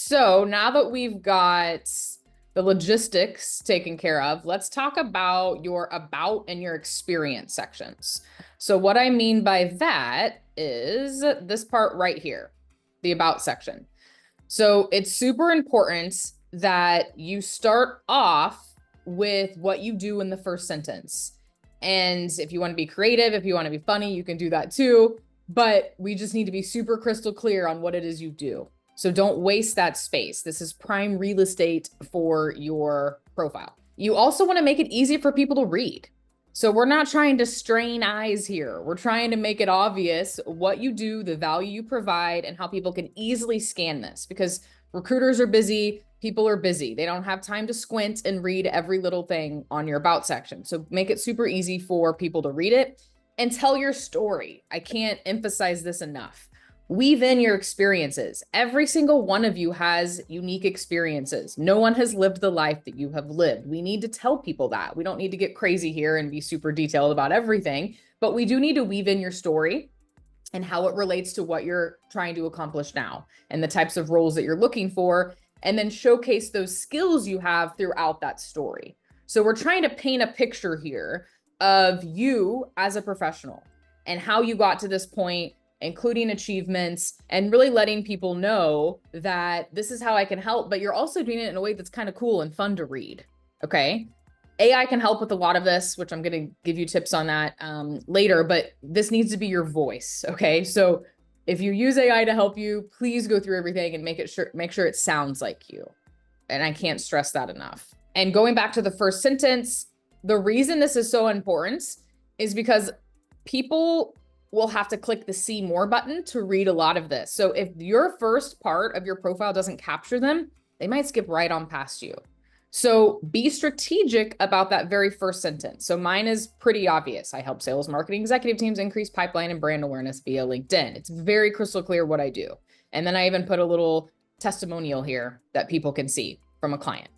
So now that we've got the logistics taken care of, let's talk about your about and your experience sections. So what I mean by that is this part right here, the about section. So it's super important that you start off with what you do in the first sentence. And if you want to be creative, if you want to be funny, you can do that too. But we just need to be super crystal clear on what it is you do. So don't waste that space. This is prime real estate for your profile. You also want to make it easy for people to read. So we're not trying to strain eyes here. We're trying to make it obvious what you do, the value you provide, and how people can easily scan this, because recruiters are busy, people are busy. They don't have time to squint and read every little thing on your about section. So make it super easy for people to read it and tell your story. I can't emphasize this enough. Weave in your experiences. Every single one of you has unique experiences. No one has lived the life that you have lived. We need to tell people that. We don't need to get crazy here and be super detailed about everything, but we do need to weave in your story and how it relates to what you're trying to accomplish now and the types of roles that you're looking for, and then showcase those skills you have throughout that story. So we're trying to paint a picture here of you as a professional and how you got to this point, including achievements, and really letting people know that this is how I can help, but you're also doing it in a way that's kind of cool and fun to read. Okay. AI can help with a lot of this, which I'm going to give you tips on that later, but this needs to be your voice. Okay. So if you use AI to help you, please go through everything and make sure it sounds like you. And I can't stress that enough. And going back to the first sentence, the reason this is so important is because people will have to click the see more button to read a lot of this. So if your first part of your profile doesn't capture them, they might skip right on past you. So be strategic about that very first sentence. So mine is pretty obvious. I help sales marketing executive teams increase pipeline and brand awareness via LinkedIn. It's very crystal clear what I do. And then I even put a little testimonial here that people can see from a client.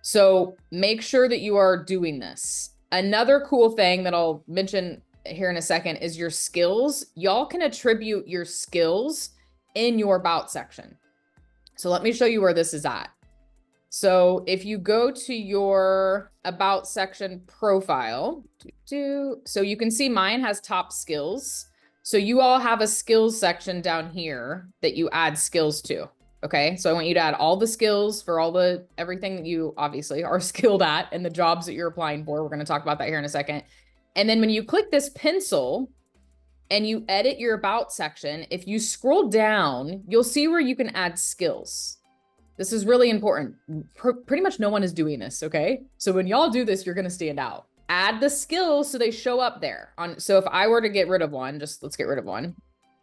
So make sure that you are doing this. Another cool thing that I'll mention here in a second is your skills. Y'all can attribute your skills in your about section. So let me show you where this is at. So if you go to your about section profile, so you can see mine has top skills. So you all have a skills section down here that you add skills to. Okay. So I want you to add all the skills for everything that you obviously are skilled at and the jobs that you're applying for. We're going to talk about that here in a second. And then when you click this pencil and you edit your about section, if you scroll down, you'll see where you can add skills. This is really important. Pretty much no one is doing this, okay? So when y'all do this, you're gonna stand out. Add the skills so they show up there. So if I were to get rid of one, let's get rid of one.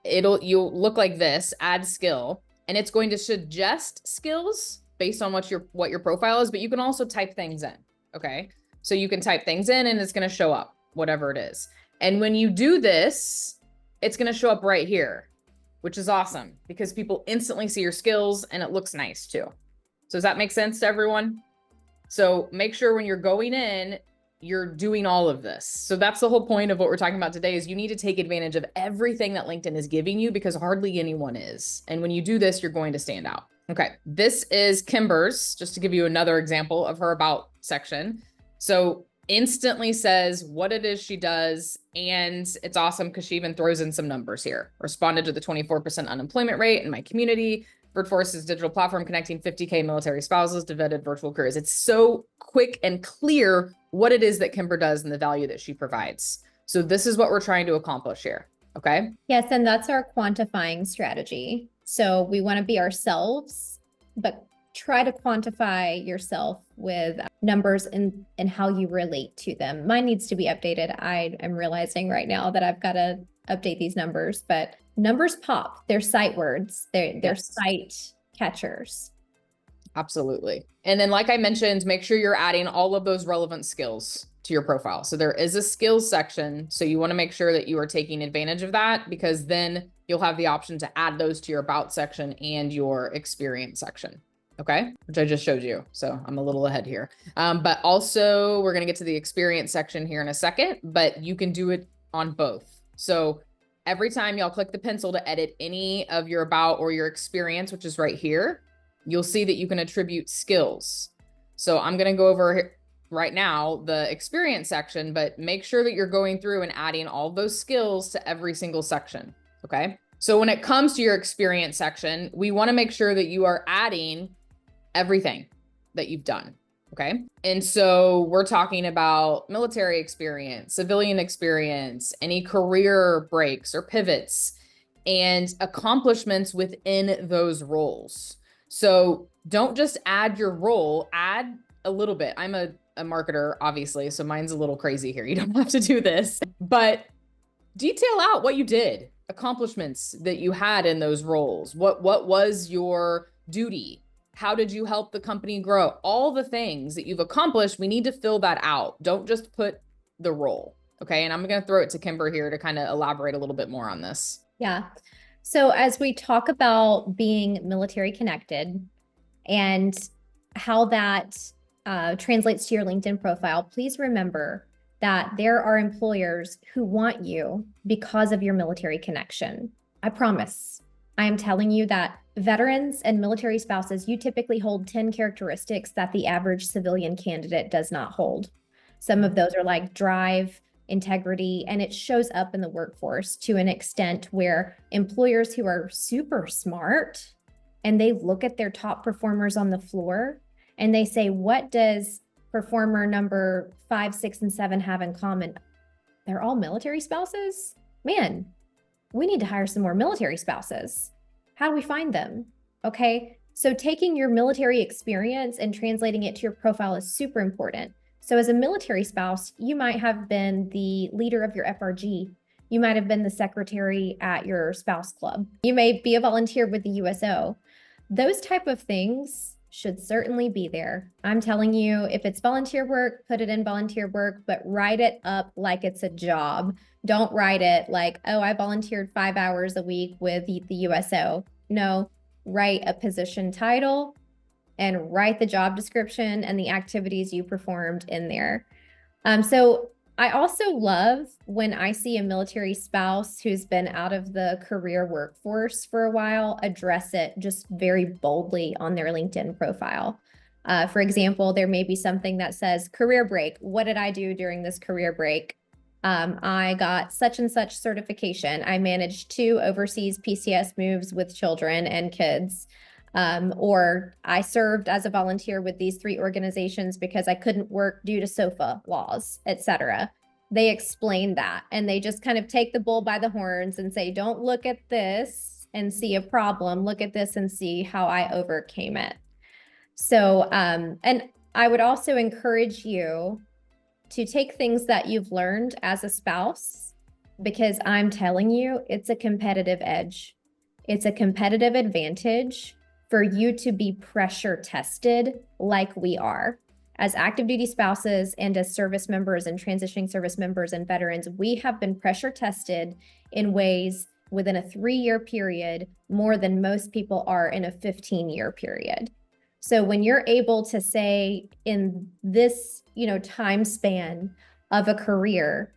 You'll look like this, add skill, and it's going to suggest skills based on what your profile is, but you can also type things in, okay? So you can type things in and it's gonna show up, whatever it is. And when you do this, it's gonna show up right here, which is awesome because people instantly see your skills and it looks nice too. So does that make sense to everyone? So make sure when you're going in, you're doing all of this. So that's the whole point of what we're talking about today is you need to take advantage of everything that LinkedIn is giving you because hardly anyone is. And when you do this, you're going to stand out. Okay, this is Kimber's, just to give you another example of her about section. So instantly says what it is she does. And it's awesome because she even throws in some numbers here. Responded to the 24% unemployment rate in my community. VirtForce's digital platform connecting 50K military spouses to vetted virtual careers. It's so quick and clear what it is that Kimber does and the value that she provides. So this is what we're trying to accomplish here. Okay. Yes. And that's our quantifying strategy. So we want to be ourselves, but try to quantify yourself with numbers and how you relate to them. Mine needs to be updated. I am realizing right now that I've got to update these numbers, but numbers pop. They're sight words. They're sight catchers. Absolutely. And then, like I mentioned, make sure you're adding all of those relevant skills to your profile. So there is a skills section. So you want to make sure that you are taking advantage of that because then you'll have the option to add those to your about section and your experience section. Okay, which I just showed you. So I'm a little ahead here. But also we're going to get to the experience section here in a second, but you can do it on both. So every time y'all click the pencil to edit any of your about or your experience, which is right here, you'll see that you can attribute skills. So I'm going to go over here right now the experience section, but make sure that you're going through and adding all those skills to every single section. Okay. So when it comes to your experience section, we want to make sure that you are adding everything that you've done. Okay. And so we're talking about military experience, civilian experience, any career breaks or pivots, and accomplishments within those roles. So don't just add your role, add a little bit. I'm a marketer, obviously, so mine's a little crazy here. You don't have to do this, but detail out what you did, accomplishments that you had in those roles. What was your duty? How did you help the company grow? All the things that you've accomplished, we need to fill that out. Don't just put the role. Okay. And I'm going to throw it to Kimber here to kind of elaborate a little bit more on this. Yeah. So as we talk about being military connected and how that translates to your LinkedIn profile, please remember that there are employers who want you because of your military connection. I promise. I am telling you that veterans and military spouses, you typically hold 10 characteristics that the average civilian candidate does not hold. Some of those are like drive, integrity, and it shows up in the workforce to an extent where employers who are super smart and they look at their top performers on the floor and they say, what does performer number 5, 6, and 7 have in common? They're all military spouses? Man, we need to hire some more military spouses. How do we find them? Okay, so taking your military experience and translating it to your profile is super important. So as a military spouse, you might have been the leader of your FRG. You might have been the secretary at your spouse club. You may be a volunteer with the USO. Those type of things should certainly be there. I'm telling you, if it's volunteer work, put it in volunteer work, but write it up like it's a job. Don't write it like, oh, I volunteered 5 hours a week with the USO. No, write a position title and write the job description and the activities you performed in there. So I also love when I see a military spouse who's been out of the career workforce for a while address it just very boldly on their LinkedIn profile. For example, there may be something that says career break. What did I do during this career break? I got such and such certification. I managed 2 overseas PCS moves with children and kids. Or I served as a volunteer with these 3 organizations because I couldn't work due to SOFA laws, etc. They explain that and they just kind of take the bull by the horns and say, don't look at this and see a problem. Look at this and see how I overcame it. So, and I would also encourage you to take things that you've learned as a spouse, because I'm telling you, it's a competitive edge. It's a competitive advantage for you to be pressure tested like we are. As active duty spouses and as service members and transitioning service members and veterans, we have been pressure tested in ways within a 3-year period more than most people are in a 15-year period. So when you're able to say in this, time span of a career,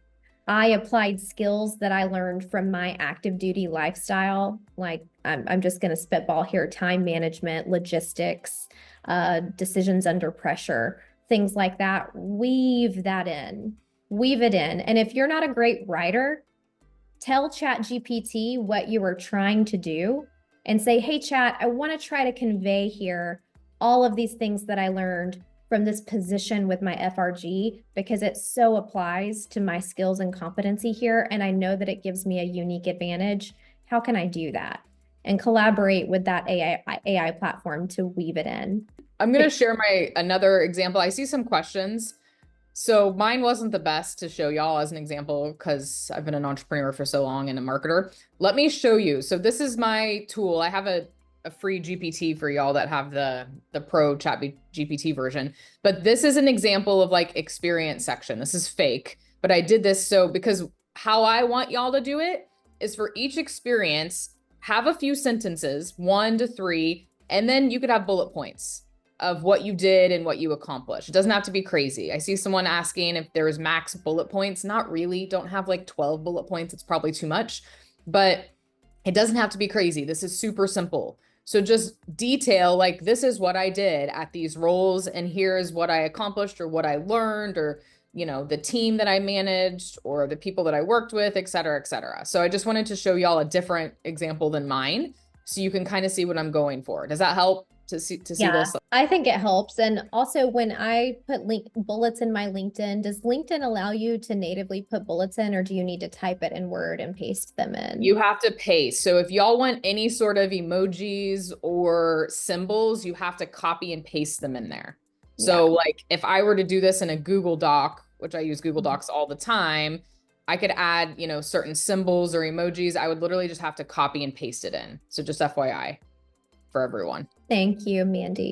I applied skills that I learned from my active duty lifestyle, like I'm just going to spitball here, time management, logistics, decisions under pressure, things like that. Weave it in. And if you're not a great writer, tell ChatGPT what you are trying to do and say, hey, Chat, I want to try to convey here all of these things that I learned from this position with my FRG, because it so applies to my skills and competency here. And I know that it gives me a unique advantage. How can I do that? And collaborate with that AI platform to weave it in. I'm going to share another example. I see some questions. So mine wasn't the best to show y'all as an example because I've been an entrepreneur for so long and a marketer. Let me show you. So this is my tool. I have a free GPT for y'all that have the pro chat GPT version, but this is an example of like experience section. This is fake, but I did this because how I want y'all to do it is for each experience, have a few sentences, 1 to 3, and then you could have bullet points of what you did and what you accomplished. It doesn't have to be crazy. I see someone asking if there was max bullet points. Not really. Don't have like 12 bullet points. It's probably too much, but it doesn't have to be crazy. This is super simple. So just detail, like, this is what I did at these roles, and here's what I accomplished or what I learned, or, you know, the team that I managed or the people that I worked with, et cetera, et cetera. So I just wanted to show y'all a different example than mine, so you can kind of see what I'm going for. Does that help to see Yeah, this? I think it helps. And also when I put bullets in my LinkedIn, does LinkedIn allow you to natively put bullets in, or do you need to type it in Word and paste them in? You have to paste. So if y'all want any sort of emojis or symbols, you have to copy and paste them in there. So like if I were to do this in a Google Doc, which I use Google Docs all the time, I could add, you know, certain symbols or emojis. I would literally just have to copy and paste it in. So just FYI for everyone. Thank you, Mandy.